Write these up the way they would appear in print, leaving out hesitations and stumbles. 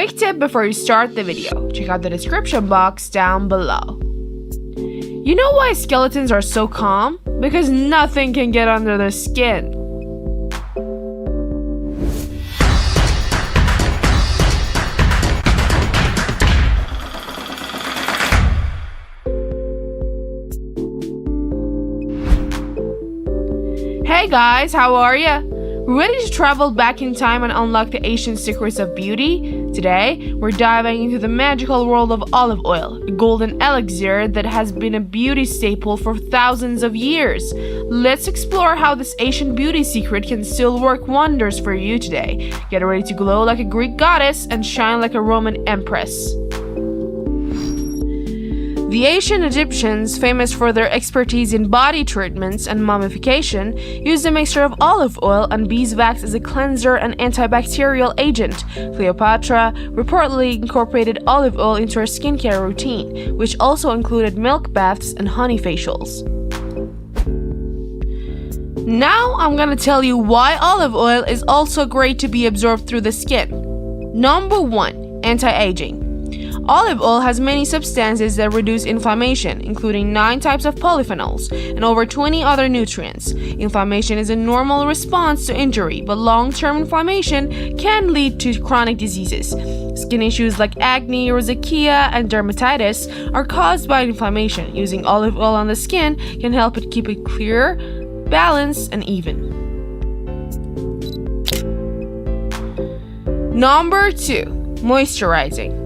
Quick tip before you start the video, check out the description box down below. You know why skeletons are so calm? Because nothing can get under their skin. Hey guys, how are ya? Ready to travel back in time and unlock the ancient secrets of beauty? Today, we're diving into the magical world of olive oil, a golden elixir that has been a beauty staple for thousands of years. Let's explore how this ancient beauty secret can still work wonders for you today. Get ready to glow like a Greek goddess and shine like a Roman empress. The ancient Egyptians, famous for their expertise in body treatments and mummification, used a mixture of olive oil and beeswax as a cleanser and antibacterial agent. Cleopatra reportedly incorporated olive oil into her skincare routine, which also included milk baths and honey facials. Now I'm gonna tell you why olive oil is also great to be absorbed through the skin. Number 1. Anti-aging. Olive oil has many substances that reduce inflammation, including 9 types of polyphenols and over 20 other nutrients. Inflammation is a normal response to injury, but long-term inflammation can lead to chronic diseases. Skin issues like acne, rosacea, and dermatitis are caused by inflammation. Using olive oil on the skin can help it keep it clear, balanced, and even. Number 2. Moisturizing.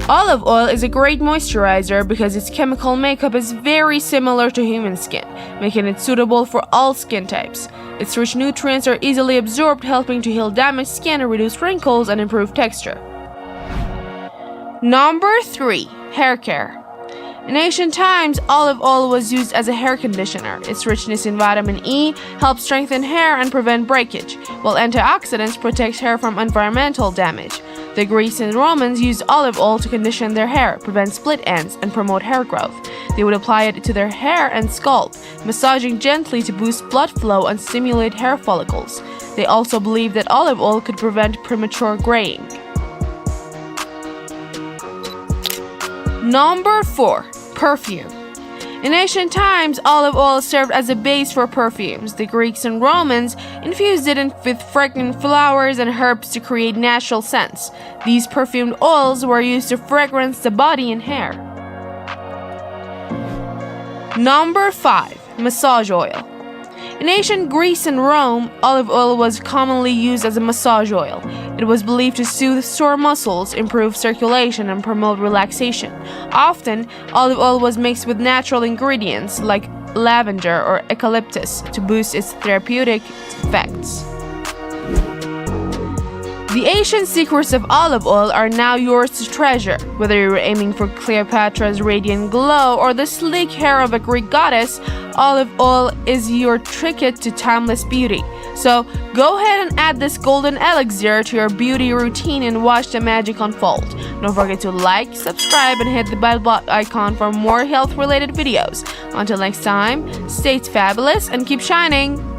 Olive oil is a great moisturizer because its chemical makeup is very similar to human skin, making it suitable for all skin types. Its rich nutrients are easily absorbed, helping to heal damaged skin, reduce wrinkles, and improve texture. Number 3. Hair care. In ancient times, olive oil was used as a hair conditioner. Its richness in vitamin E helps strengthen hair and prevent breakage, while antioxidants protect hair from environmental damage. The Greeks and Romans used olive oil to condition their hair, prevent split ends, and promote hair growth. They would apply it to their hair and scalp, massaging gently to boost blood flow and stimulate hair follicles. They also believed that olive oil could prevent premature graying. Number 4. Perfume. In ancient times, olive oil served as a base for perfumes. The Greeks and Romans infused it with fragrant flowers and herbs to create natural scents. These perfumed oils were used to fragrance the body and hair. Number 5. Massage oil. In ancient Greece and Rome, olive oil was commonly used as a massage oil. It was believed to soothe sore muscles, improve circulation, and promote relaxation. Often, olive oil was mixed with natural ingredients like lavender or eucalyptus to boost its therapeutic effects. The ancient secrets of olive oil are now yours to treasure. Whether you're aiming for Cleopatra's radiant glow or the sleek hair of a Greek goddess, olive oil is your ticket to timeless beauty. So go ahead and add this golden elixir to your beauty routine and watch the magic unfold. Don't forget to like, subscribe, and hit the bell icon for more health-related videos. Until next time, stay fabulous and keep shining!